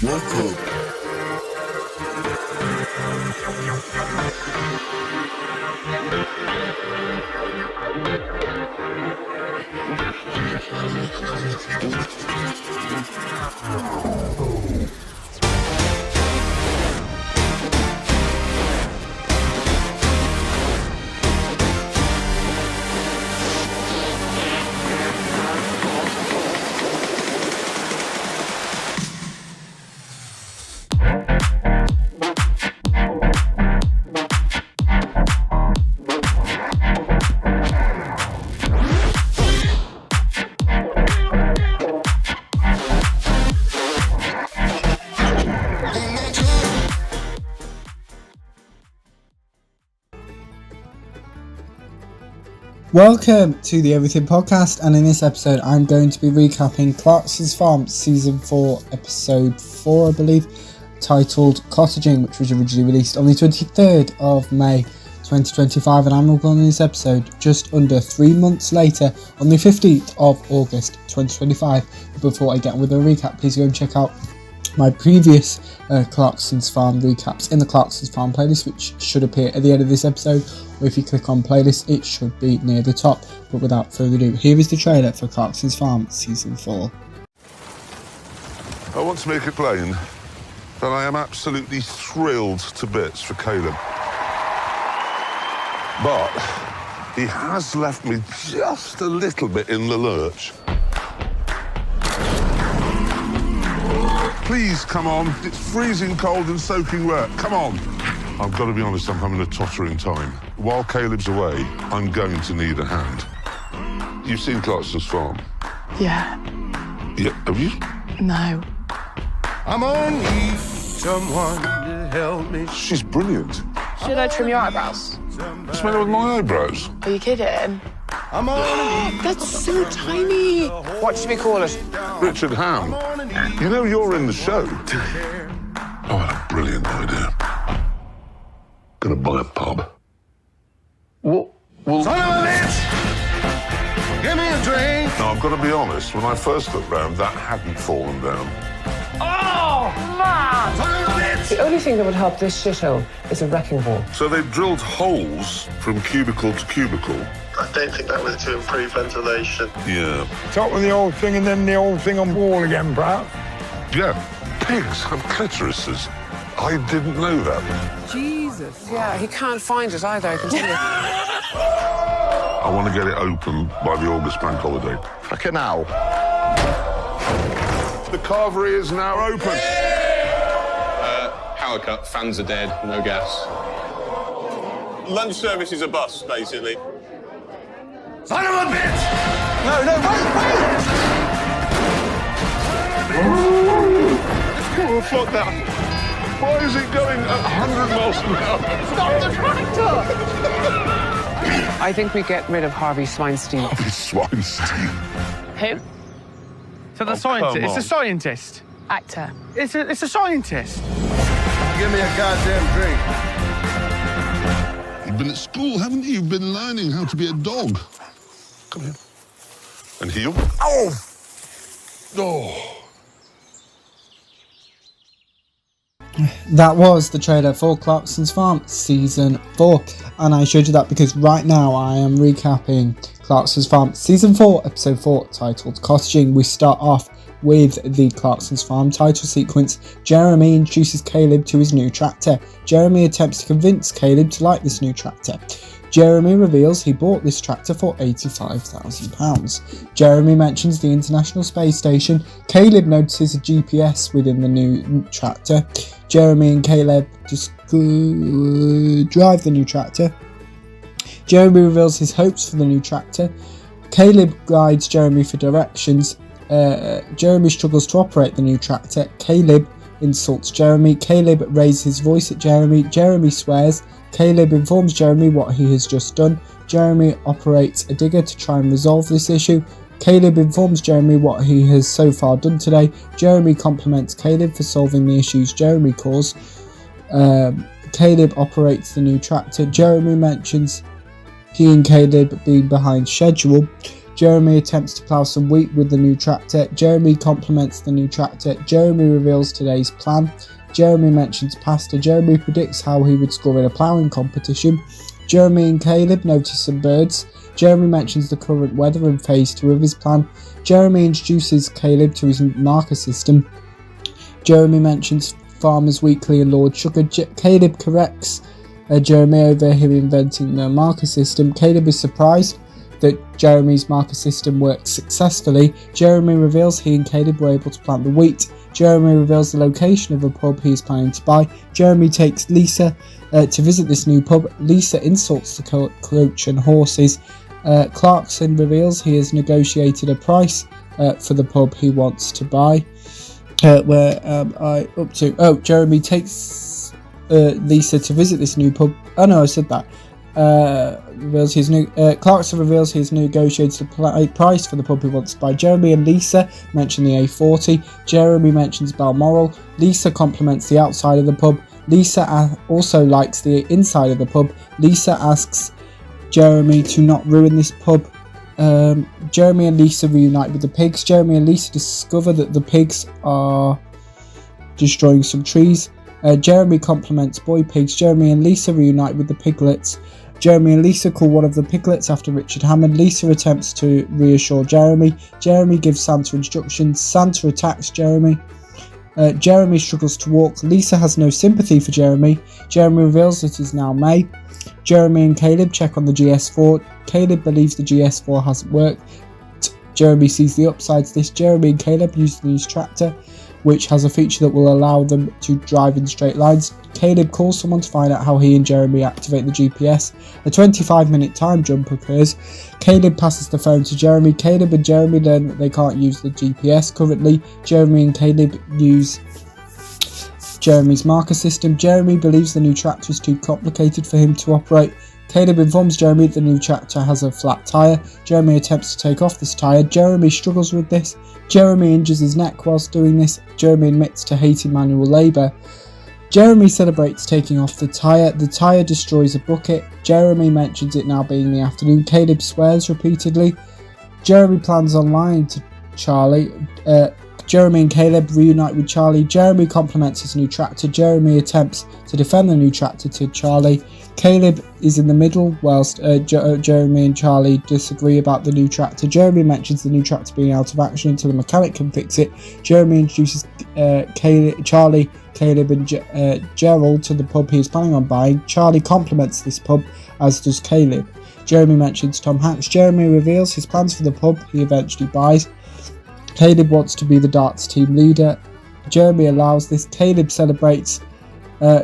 Welcome. Welcome to the Everything Podcast, and in this episode I'm going to be recapping Clarksons Farm Season 4, Episode 4 I believe, titled Cottaging, which was originally released on the 23rd of May 2025, and I'm recording this episode just under 3 months later on the 15th of August 2025. But before I get on with the recap, please go and check out my previous Clarksons Farm recaps in the Clarksons Farm playlist, which should appear at the end of this episode, or if you click on playlist it should be near the top. But without further ado, here is the trailer for Clarksons Farm Season 4. I want to make it plain that I am absolutely thrilled to bits for Caleb. But he has left me just a little bit in the lurch. Please, come on. It's freezing cold and soaking wet. Come on. I've got to be honest, I'm having a tottering time. While Caleb's away, I'm going to need a hand. You've seen Clarksons Farm? Yeah. Yeah, have you? No. I'm on need someone to help me. She's brilliant. Should I trim your eyebrows? What's the matter with my eyebrows? Are you kidding? I'm on That's so tiny. What should we call it? Richard Ham. You know you're in the show. Oh, what a brilliant idea. Gonna buy a pub. Well, Son of a bitch! Give me a drink. now I've got to be honest, when I first looked round, that hadn't fallen down. Oh, man! Son of a bitch! The only thing that would help this shithole is a wrecking ball. So they've drilled holes from cubicle to cubicle. I don't think that was to improve ventilation. Yeah. Top of the old thing and then the old thing on wall again, perhaps. Yeah, pigs have clitorises. I didn't know that. Jesus. Yeah, he can't find it either, I can tell you. I want to get it open by the August bank holiday. Fucking hell. The carvery is now open. Power cut, fans are dead, no gas. Lunch service is a bus, basically. Son of a bitch! No, Oh, fuck that. Why is it going at 100 miles an hour? Stop the tractor! I think we get rid of Harvey Swinestein. Swinestein. Who? So the Oh, scientist, come it's on. a scientist. Actor. It's a scientist. Give me a goddamn drink. You've been at school, haven't you? You've been learning how to be a dog. Come here. And heel. Oh! Oh. That was the trailer for Clarksons Farm Season 4, and I showed you that because right now I am recapping Clarksons Farm Season 4, Episode 4, titled Cottaging. We start off with the Clarksons Farm title sequence. Jeremy introduces Caleb to his new tractor. Jeremy attempts to convince Caleb to like this new tractor. Jeremy reveals he bought this tractor for £85,000. Jeremy mentions the International Space Station. Caleb notices a GPS within the new tractor. Jeremy and Caleb just drive the new tractor. Jeremy reveals his hopes for the new tractor. Caleb guides Jeremy for directions. Jeremy struggles to operate the new tractor. Caleb insults Jeremy. Caleb raises his voice at Jeremy. Jeremy swears. Caleb informs Jeremy what he has just done. Jeremy operates a digger to try and resolve this issue. Caleb informs Jeremy what he has so far done today. Jeremy compliments Caleb for solving the issues Jeremy caused. Caleb operates the new tractor. Jeremy mentions he and Caleb being behind schedule. Jeremy attempts to plough some wheat with the new tractor. Jeremy compliments the new tractor. Jeremy reveals today's plan. Jeremy mentions pasta. Jeremy predicts how he would score in a ploughing competition. Jeremy and Caleb notice some birds. Jeremy mentions the current weather in phase 2 of his plan. Jeremy introduces Caleb to his marker system. Jeremy mentions Farmers Weekly and Lord Sugar. Caleb corrects Jeremy over him inventing the marker system. Caleb is surprised that Jeremy's marker system works successfully. Jeremy reveals he and Caleb were able to plant the wheat. Jeremy reveals the location of a pub he is planning to buy. Jeremy takes Lisa to visit this new pub. Lisa insults the coach and horses. Clarkson reveals he has negotiated a price for the pub he wants to buy. Jeremy takes Lisa to visit this new pub. Oh no, I said that. Clarkson reveals he has negotiated a price for the pub he wants to buy. Jeremy and Lisa mention the A40. Jeremy mentions Balmoral. Lisa compliments the outside of the pub. Lisa also likes the inside of the pub. Lisa asks Jeremy to not ruin this pub. Jeremy and Lisa reunite with the pigs. Jeremy and Lisa discover that the pigs are destroying some trees. Jeremy compliments boy pigs. Jeremy and Lisa reunite with the piglets. Jeremy and Lisa call one of the piglets after Richard Hammond. Lisa attempts to reassure Jeremy. Jeremy gives Santa instructions. Santa attacks Jeremy. Jeremy struggles to walk. Lisa has no sympathy for Jeremy. Jeremy reveals it is now May. Jeremy and Caleb check on the GS4. Caleb believes the GS4 hasn't worked. Jeremy sees the upside to this. Jeremy and Caleb use the new tractor, which has a feature that will allow them to drive in straight lines. Caleb calls someone to find out how he and Jeremy activate the GPS. A 25-minute time jump occurs. Caleb passes the phone to Jeremy. Caleb and Jeremy learn that they can't use the GPS currently. Jeremy and Caleb use Jeremy's marker system. Jeremy believes the new tractor is too complicated for him to operate. Caleb informs Jeremy that the new tractor has a flat tyre. Jeremy attempts to take off this tyre. Jeremy struggles with this. Jeremy injures his neck whilst doing this. Jeremy admits to hating manual labour. Jeremy celebrates taking off the tyre. The tyre destroys a bucket. Jeremy mentions it now being the afternoon. Caleb swears repeatedly. Jeremy plans on lying to Charlie. Jeremy and Caleb reunite with Charlie. Jeremy compliments his new tractor. Jeremy attempts to defend the new tractor to Charlie. Caleb is in the middle whilst Jeremy and Charlie disagree about the new tractor. Jeremy mentions the new tractor being out of action until the mechanic can fix it. Jeremy introduces Charlie, Caleb and Gerald to the pub he is planning on buying. Charlie compliments this pub, as does Caleb. Jeremy mentions Tom Hanks. Jeremy reveals his plans for the pub he eventually buys. Caleb wants to be the darts team leader. Jeremy allows this. Caleb celebrates.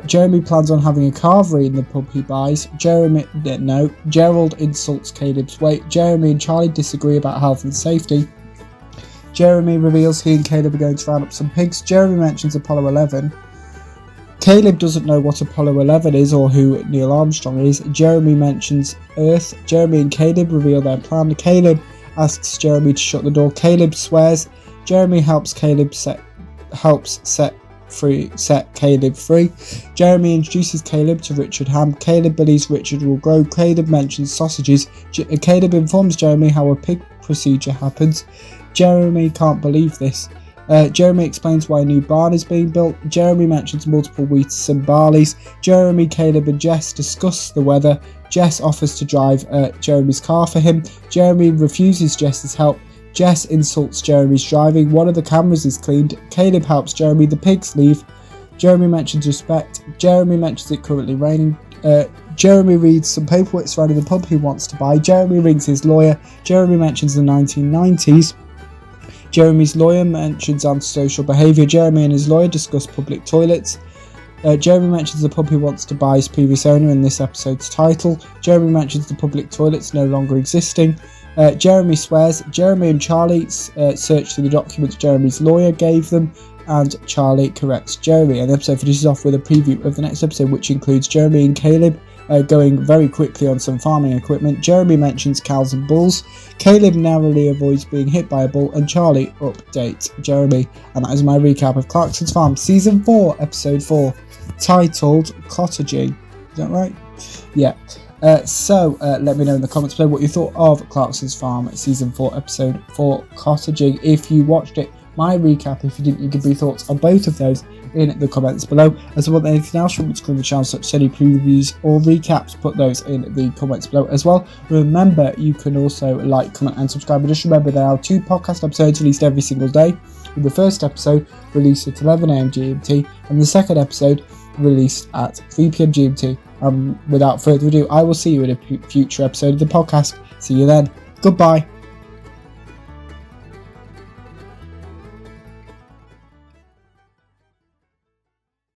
Jeremy plans on having a carvery in the pub he buys. Gerald insults Caleb's weight. Jeremy and Charlie disagree about health and safety. Jeremy reveals he and Caleb are going to round up some pigs. Jeremy mentions Apollo 11. Caleb doesn't know what Apollo 11 is or who Neil Armstrong is. Jeremy mentions Earth. Jeremy and Caleb reveal their plan. Caleb asks Jeremy to shut the door. Caleb swears. Jeremy helps set Caleb free. Jeremy introduces Caleb to Richard Ham. Caleb believes Richard will grow. Caleb mentions sausages. Caleb informs Jeremy how a pig procedure happens. Jeremy can't believe this. Jeremy explains why a new barn is being built. Jeremy mentions multiple wheats and barleys. Jeremy, Caleb and Jess discuss the weather. Jess offers to drive Jeremy's car for him. Jeremy refuses Jess's help. Jess insults Jeremy's driving. One of the cameras is cleaned. Caleb helps Jeremy. The pigs leave. Jeremy mentions respect. Jeremy mentions it currently raining. Jeremy reads some paperwork surrounding the pub he wants to buy. Jeremy rings his lawyer. Jeremy mentions the 1990s. Jeremy's lawyer mentions antisocial behaviour. Jeremy and his lawyer discuss public toilets. Jeremy mentions the pub he wants to buy his previous owner in this episode's title. Jeremy mentions the public toilets no longer existing. Jeremy swears. Jeremy and Charlie search through the documents Jeremy's lawyer gave them, and Charlie corrects Jeremy. And the episode finishes off with a preview of the next episode, which includes Jeremy and Caleb going very quickly on some farming equipment. Jeremy mentions cows and bulls. Caleb narrowly avoids being hit by a bull, and Charlie updates Jeremy. And that is my recap of Clarksons Farm Season 4, Episode 4, titled Cottaging. Is that right? Yeah. So let me know in the comments below what you thought of Clarksons Farm Season 4 Episode 4 Cottaging. If you watched it, my recap. If you didn't, you can give me thoughts on both of those in the comments below. As well as anything else you want me to cover on the channel, such as any previews or recaps, put those in the comments below as well. Remember, you can also like, comment and subscribe. But just remember, there are 2 podcast episodes released every single day, with the first episode released at 11 AM GMT and the second episode released at 3 PM GMT. Without further ado, I will see you in a future episode of the podcast. See you then. Goodbye.